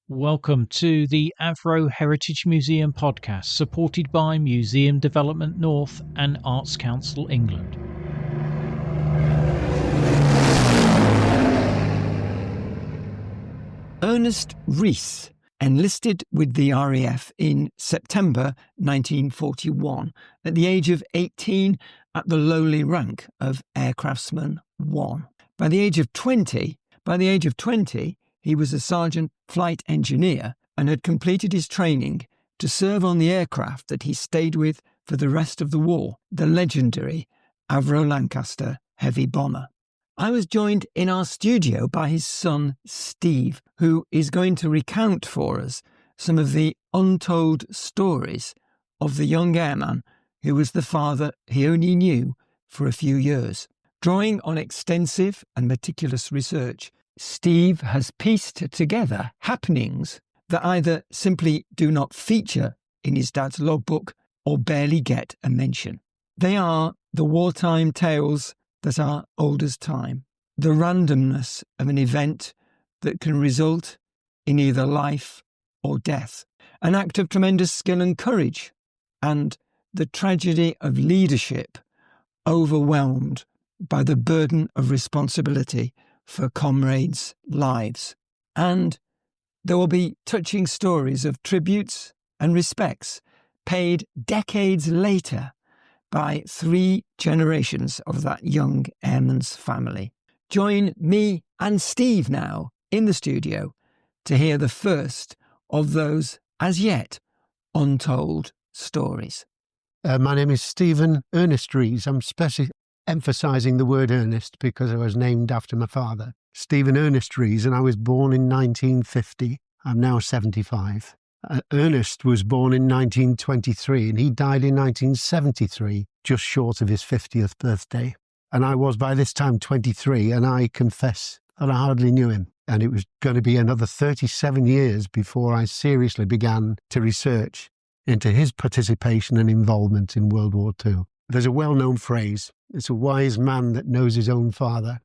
Welcome to the Avro Heritage Museum podcast, supported by Museum Development North and Arts Council England. Ernest Rees enlisted with the RAF in September 1941 at the age of 18 at the lowly rank of Aircraftsman 1. By the age of 20, he was a sergeant flight engineer and had completed his training to serve on the aircraft that he stayed with for the rest of the war, the legendary Avro Lancaster heavy bomber. I was joined in our studio by his son, Steve, who is going to recount for us some of the untold stories of the young airman who was the father he only knew for a few years. Drawing on extensive and meticulous research, Steve has pieced together happenings that either simply do not feature in his dad's logbook or barely get a mention. They are the wartime tales that are old as time, the randomness of an event that can result in either life or death, an act of tremendous skill and courage, and the tragedy of leadership overwhelmed by the burden of responsibility for comrades' lives. And there will be touching stories of tributes and respects paid decades later by 3 generations of that young airman's family. Join me and Steve now in the studio to hear the first of those as yet untold stories. My name is Stephen Ernest Rees. I'm emphasising the word Ernest because I was named after my father, Stephen Ernest Rees, and I was born in 1950. I'm now 75. Ernest was born in 1923 and he died in 1973, just short of his 50th birthday. And I was by this time 23, and I confess that I hardly knew him. And it was going to be another 37 years before I seriously began to research into his participation and involvement in World War II. There's a well-known phrase, it's a wise man that knows his own father.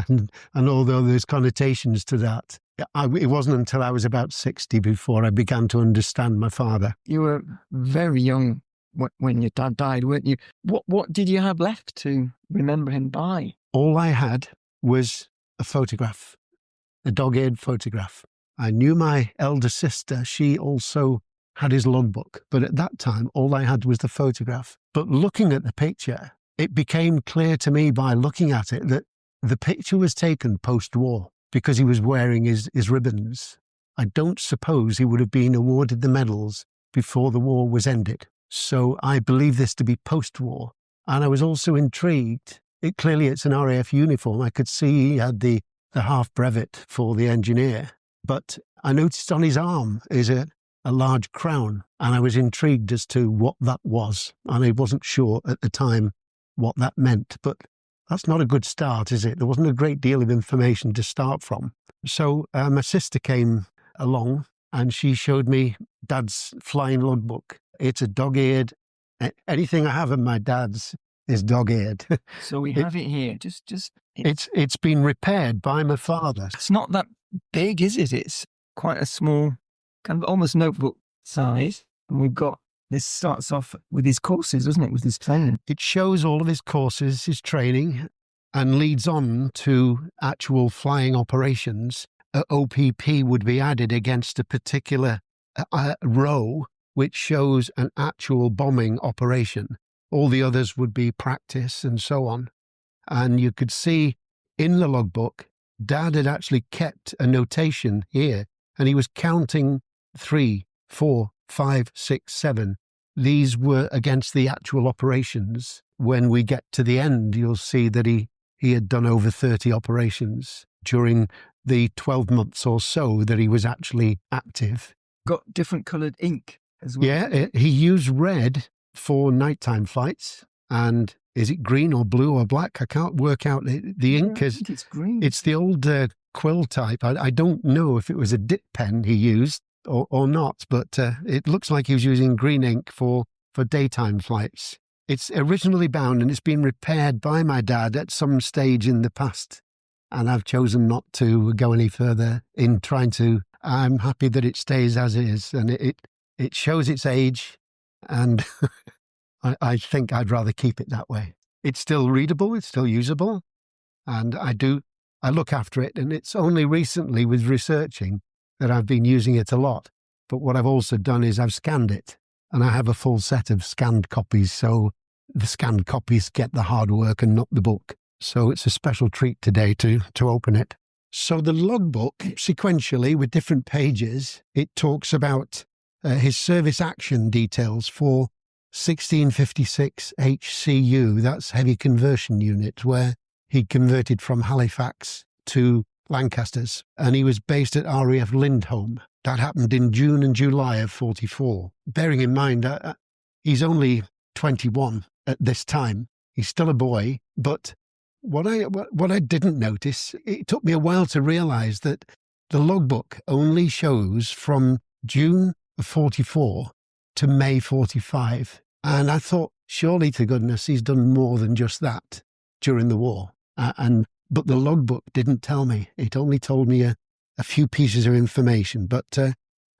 and although there's connotations to that, it wasn't until I was about 60 before I began to understand my father. You were very young when your dad died, weren't you? What did you have left to remember him by? All I had was a photograph, a dog-eared photograph. I knew my elder sister, she also had his logbook, but at that time, all I had was the photograph. But looking at the picture, it became clear to me by looking at it that the picture was taken post-war because he was wearing his ribbons. I don't suppose he would have been awarded the medals before the war was ended. So I believe this to be post-war. And I was also intrigued. Clearly it's an RAF uniform. I could see he had the half brevet for the engineer. But I noticed on his arm is a large crown. And I was intrigued as to what that was. And I wasn't sure at the time what that meant. But that's not a good start, is it? There wasn't a great deal of information to start from. So my sister came along and she showed me Dad's flying logbook. It's a dog-eared. Anything I have in my dad's is dog-eared. So we have it here. It's been repaired by my father. It's not that big, is it? It's quite a small, kind of almost notebook size. And we've got, this starts off with his courses, doesn't it? With his training. It shows all of his courses, his training, and leads on to actual flying operations. A OPP would be added against a particular row, which shows an actual bombing operation. All the others would be practice and so on. And you could see in the logbook, Dad had actually kept a notation here, and he was counting 3, 4, 5, 6, 7. These were against the actual operations. When we get to the end, you'll see that he had done over 30 operations during the 12 months or so that he was actually active. Got different coloured ink as well. Yeah, he used red for nighttime flights. And is it green or blue or black? I can't work out. The ink is... I think it's green. It's the old quill type. I don't know if it was a dip pen he used or not, but it looks like he was using green ink for daytime flights. It's originally bound and it's been repaired by my dad at some stage in the past. And I've chosen not to go any further in trying to I'm happy that it stays as is, and it shows its age, and I think I'd rather keep it that way. It's still readable, it's still usable, and I look after it, and it's only recently with researching that I've been using it a lot. But what I've also done is I've scanned it, and I have a full set of scanned copies, so the scanned copies get the hard work and not the book. So it's a special treat today to open it. So the logbook, sequentially with different pages, it talks about his service action details for 1656 HCU, that's Heavy Conversion Unit, where he converted from Halifax to Lancasters, and he was based at RAF Lindholm. That happened in June and July of 44. Bearing in mind that he's only 21 at this time. He's still a boy, but what I didn't notice, it took me a while to realise that the logbook only shows from June of 44 to May 45. And I thought, surely to goodness, he's done more than just that during the war. But the logbook didn't tell me. It only told me a few pieces of information. But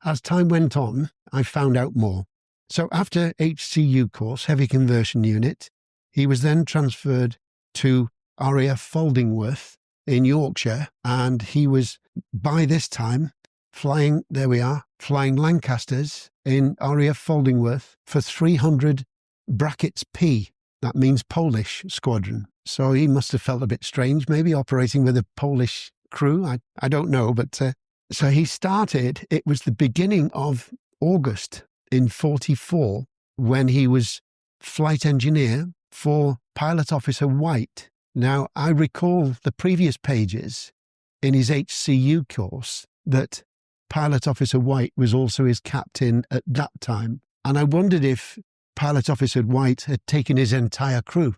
as time went on, I found out more. So after HCU course, Heavy Conversion Unit, he was then transferred to RAF Foldingworth in Yorkshire, and he was, by this time, flying Lancasters in RAF Foldingworth for 300 brackets P. That means Polish squadron. So he must have felt a bit strange, maybe operating with a Polish crew. I don't know, but so he started, it was the beginning of August in 44 when he was flight engineer for Pilot Officer White. Now, I recall the previous pages in his HCU course that Pilot Officer White was also his captain at that time. And I wondered if Pilot Officer White had taken his entire crew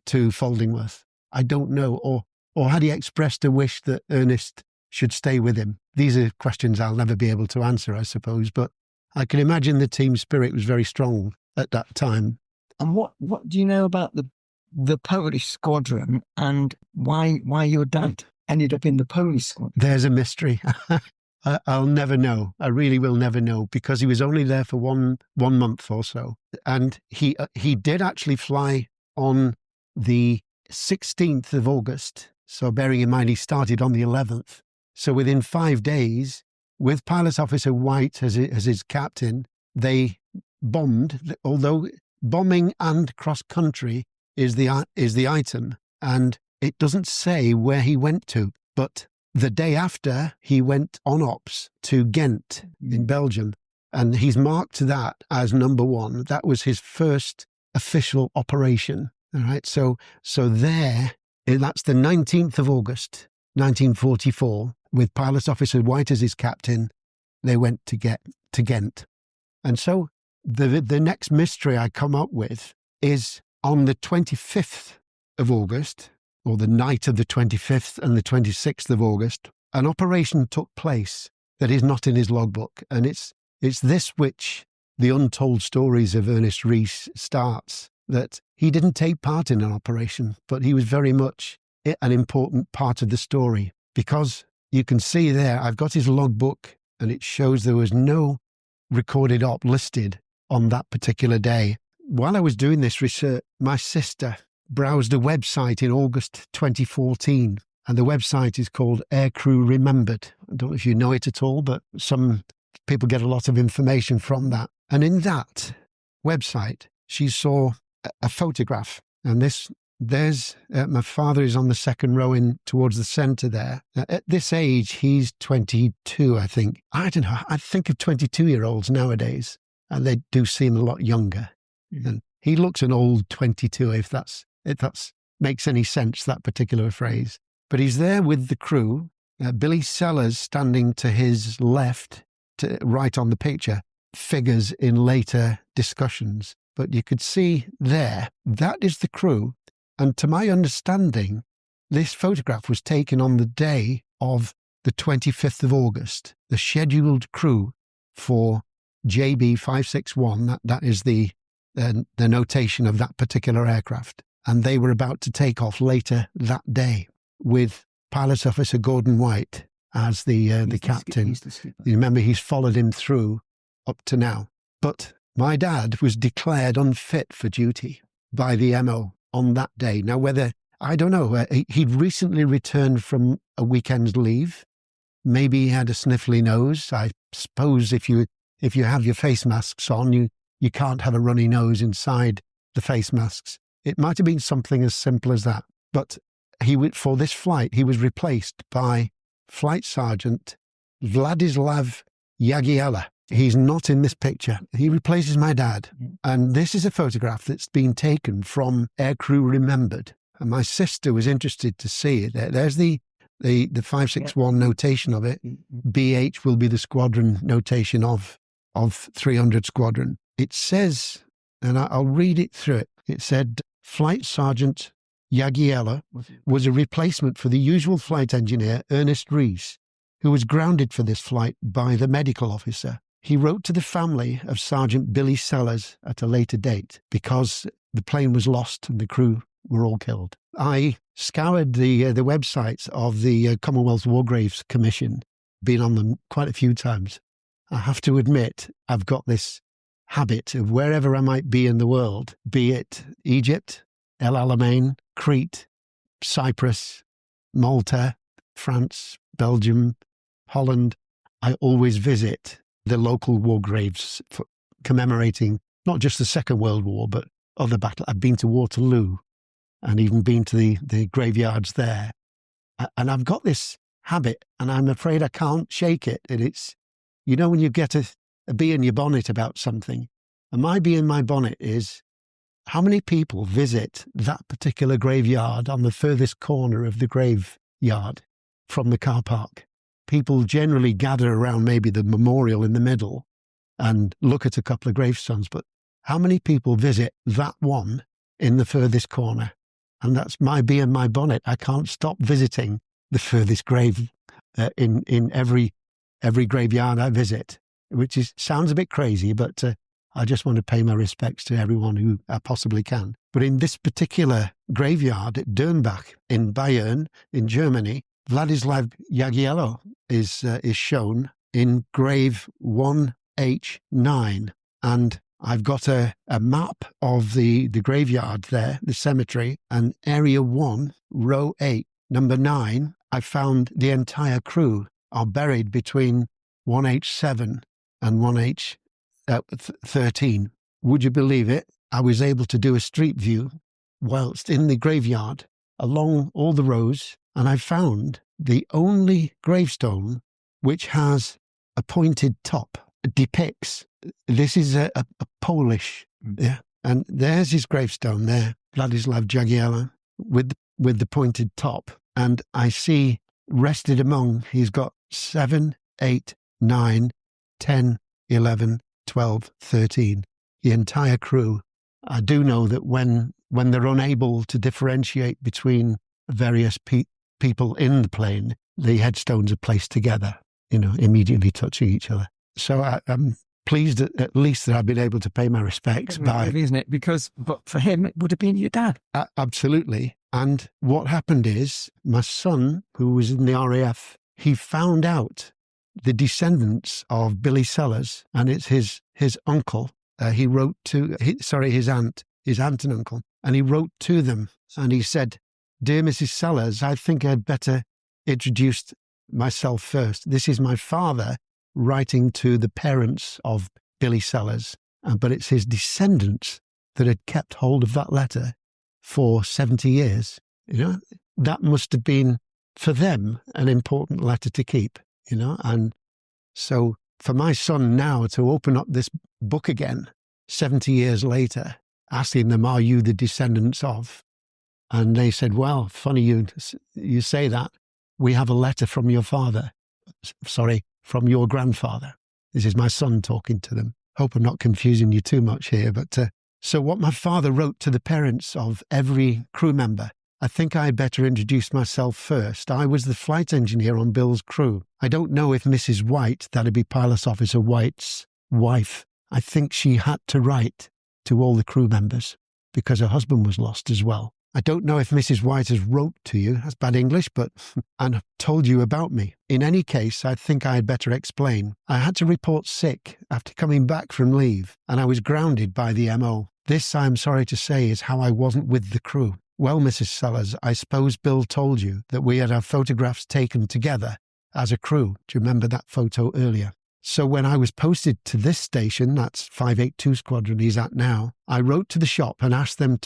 to Foldingworth. I don't know. Or had he expressed a wish that Ernest should stay with him? These are questions I'll never be able to answer, I suppose. But I can imagine the team spirit was very strong at that time. And what do you know about the Polish squadron and why your dad ended up in the Polish squadron? There's a mystery. I'll never know. I really will never know, because he was only there for one month or so. And he did actually fly on the 16th of August. So bearing in mind he started on the 11th. So within 5 days, with Pilot Officer White as his captain, they bombed, although bombing and cross-country is the item, and it doesn't say where he went to, but the day after he went on ops to Ghent in Belgium, and he's marked that as number 1. That was his first official operation. All right, so there, that's the 19th of August, 1944, with Pilot Officer White as his captain. They went to Ghent, and so the next mystery I come up with is on the 25th of August, or the night of the 25th and the 26th of August, an operation took place that is not in his logbook. And it's this which the untold stories of Ernest Rees starts, that he didn't take part in an operation, but he was very much an important part of the story. Because you can see there, I've got his logbook, and it shows there was no recorded op listed on that particular day. While I was doing this research, my sister browsed a website in August 2014, and the website is called Aircrew Remembered. I don't know if you know it at all, but some people get a lot of information from that. And in that website, she saw a photograph, and there's my father is on the second row in towards the centre there. At this age, he's 22, I think. I don't know. I think of 22-year-olds nowadays, and they do seem a lot younger. And he looks an old 22, if that's makes any sense, that particular phrase. But he's there with the crew. Billy Sellers standing to his left, right on the picture, figures in later discussions. But you could see there, that is the crew. And to my understanding, this photograph was taken on the day of the 25th of August. The scheduled crew for JB 561, that is the notation of that particular aircraft. And they were about to take off later that day with Pilot Officer Gordon White as the captain. He's the skipper. You remember, he's followed him through up to now. But my dad was declared unfit for duty by the MO on that day. Now, whether, I don't know, he'd recently returned from a weekend's leave. Maybe he had a sniffly nose. I suppose if you have your face masks on, you can't have a runny nose inside the face masks. It might have been something as simple as that. But for this flight, he was replaced by Flight Sergeant Vladislav Jagiela. He's not in this picture. He replaces my dad. And this is a photograph that's been taken from Aircrew Remembered. And my sister was interested to see it. There's the 561 notation of it. BH will be the squadron notation of 300 Squadron. It says, and I'll read it through it. It said, Flight Sergeant Jagiela was a replacement for the usual flight engineer, Ernest Rees, who was grounded for this flight by the medical officer. He wrote to the family of Sergeant Billy Sellers at a later date because the plane was lost and the crew were all killed. I scoured the websites of the Commonwealth War Graves Commission, been on them quite a few times. I have to admit, I've got this habit of wherever I might be in the world, be it Egypt, El Alamein, Crete, Cyprus, Malta, France, Belgium, Holland, I always visit the local war graves for commemorating not just the Second World War, but other battles. I've been to Waterloo and even been to the graveyards there. And I've got this habit, and I'm afraid I can't shake it. And it's, when you get a bee in your bonnet about something, and my bee in my bonnet is how many people visit that particular graveyard on the furthest corner of the graveyard from the car park. People generally gather around maybe the memorial in the middle and look at a couple of gravestones, but how many people visit that one in the furthest corner? And that's my bee in my bonnet. I can't stop visiting the furthest grave in every graveyard I visit, which sounds a bit crazy, but I just want to pay my respects to everyone who I possibly can. But in this particular graveyard at Dürnbach in Bayern, in Germany, Vladislav Jagiello is shown in grave 1H9. And I've got a map of the graveyard there, the cemetery, and area 1, row 8, number 9, I found the entire crew are buried between 1H7 and 1H13. Would you believe it? I was able to do a street view whilst in the graveyard along all the rows, and I found the only gravestone which has a pointed top, depicts. This is a Polish, yeah, and there's his gravestone there, Vladislav Jagiela, with the pointed top, and I see rested among, he's got 7, 8, 9, 10, 11, 12, 13, the entire crew. I do know that when they're unable to differentiate between various people in the plane, the headstones are placed together, immediately touching each other. So I'm pleased at least that I've been able to pay my respects by... Isn't it? But for him, it would have been your dad. Absolutely. And what happened is, my son, who was in the RAF, he found out the descendants of Billy Sellers, and it's his uncle. He wrote to, his aunt and uncle, and he wrote to them, and he said, "Dear Mrs. Sellers, I think I'd better introduce myself first. This is my father writing to the parents of Billy Sellers, but it's his descendants that had kept hold of that letter for 70 years. That must have been, for them, an important letter to keep, and so for my son now to open up this book again, 70 years later, asking them, are you the descendants of? And they said, well, funny you say that. We have a letter from your father. Sorry, from your grandfather. This is my son talking to them. Hope I'm not confusing you too much here. But so what my father wrote to the parents of every crew member, I think I had better introduce myself first. I was the flight engineer on Bill's crew. I don't know if Mrs. White, that'd be Pilot Officer White's wife, I think she had to write to all the crew members because her husband was lost as well. I don't know if Mrs. White has wrote to you, that's bad English, but and told you about me. In any case, I think I had better explain. I had to report sick after coming back from leave, and I was grounded by the MO. This, I am sorry to say, is how I wasn't with the crew. Well, Mrs. Sellers, I suppose Bill told you that we had our photographs taken together as a crew. Do you remember that photo earlier? So when I was posted to this station, that's 582 Squadron he's at now, I wrote to the shop and asked them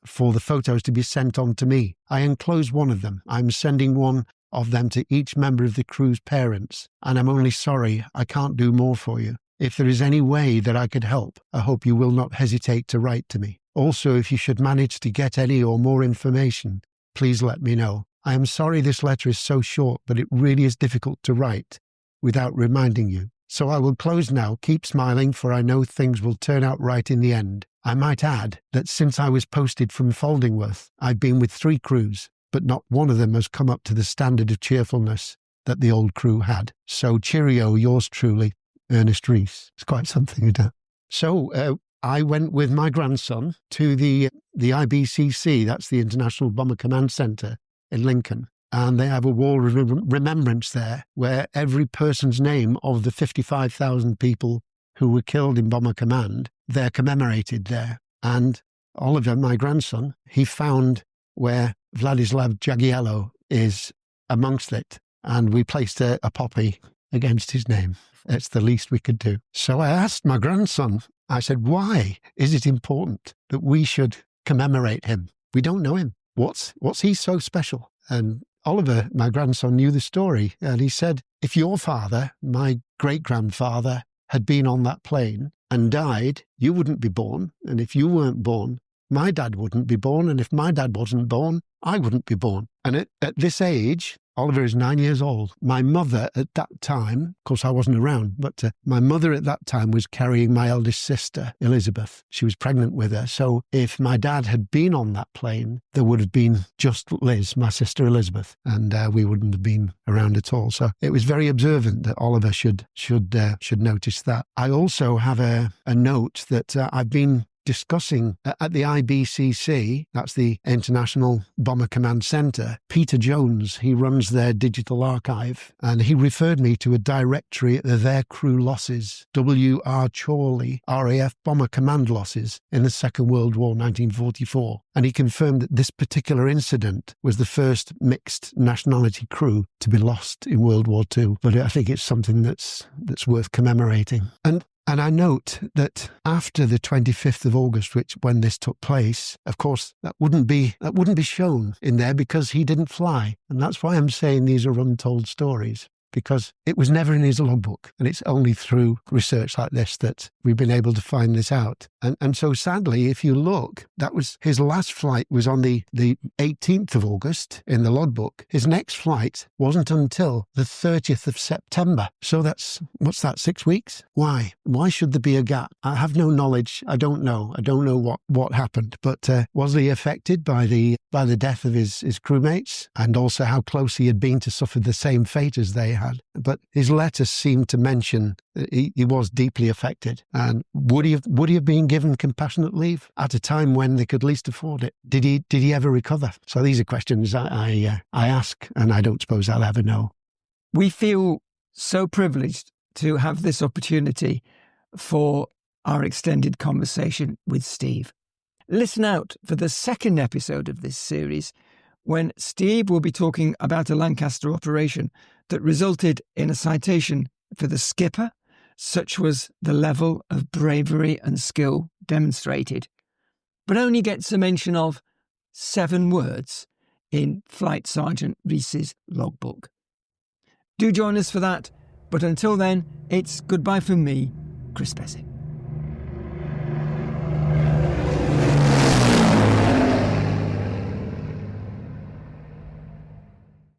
for the photos to be sent on to me. I enclosed one of them. I'm sending one of them to each member of the crew's parents, and I'm only sorry I can't do more for you. If there is any way that I could help, I hope you will not hesitate to write to me. Also, if you should manage to get any or more information, please let me know. I am sorry this letter is so short, but it really is difficult to write without reminding you. So I will close now. Keep smiling, for I know things will turn out right in the end. I might add that since I was posted from Foldingworth, I've been with 3 crews, but not one of them has come up to the standard of cheerfulness that the old crew had. So cheerio, yours truly, Ernest Rees. It's quite something, isn't it? So I went with my grandson to the IBCC, that's the International Bomber Command Centre in Lincoln. And they have a wall of remembrance there where every person's name of the 55,000 people who were killed in Bomber Command, they're commemorated there. And Oliver, my grandson, he found where Vladislav Jagiello is amongst it. And we placed a poppy against his name. It's the least we could do. So I asked my grandson, I said, why is it important that we should commemorate him? We don't know him. What's he so special? And Oliver, my grandson, knew the story, and he said, if your father, my great-grandfather, had been on that plane and died, you wouldn't be born, and if you weren't born, my dad wouldn't be born, and if my dad wasn't born, I wouldn't be born. And at this age, Oliver is 9 years old. My mother at that time, of course I wasn't around, but my mother at that time was carrying my eldest sister, Elizabeth. She was pregnant with her. So if my dad had been on that plane, there would have been just Liz, my sister Elizabeth, and we wouldn't have been around at all. So it was very observant that Oliver should notice that. I also have a note that I've been discussing at the IBCC, that's the International Bomber Command Centre. Peter Jones, he runs their digital archive, and he referred me to a directory of their crew losses, W.R. Chorley, RAF Bomber Command losses in the Second World War, 1944. And he confirmed that this particular incident was the first mixed nationality crew to be lost in World War II. But I think it's something that's worth commemorating. And I note that after the 25th of August, when this took place, of course, that wouldn't be shown in there because he didn't fly. And that's why I'm saying these are untold stories, because it was never in his logbook. And it's only through research like this that we've been able to find this out. And so sadly, if you look, that was his last flight was on the 18th of August in the logbook. His next flight wasn't until the 30th of September. So what's that, 6 weeks? Why? Why should there be a gap? I have no knowledge. I don't know what happened. But was he affected by the death of his crewmates, and also how close he had been to suffer the same fate as they had? But his letters seem to mention that he was deeply affected. And would he have been given compassionate leave at a time when they could least afford it? Did he ever recover? So these are questions I ask, and I don't suppose I'll ever know. We feel so privileged to have this opportunity for our extended conversation with Steve. Listen out for the second episode of this series, when Steve will be talking about a Lancaster operation that resulted in a citation for the skipper. Such was the level of bravery and skill demonstrated, but only gets a mention of 7 words in Flight Sergeant Rees's logbook. Do join us for that, but until then, it's goodbye from me, Chris Bessick.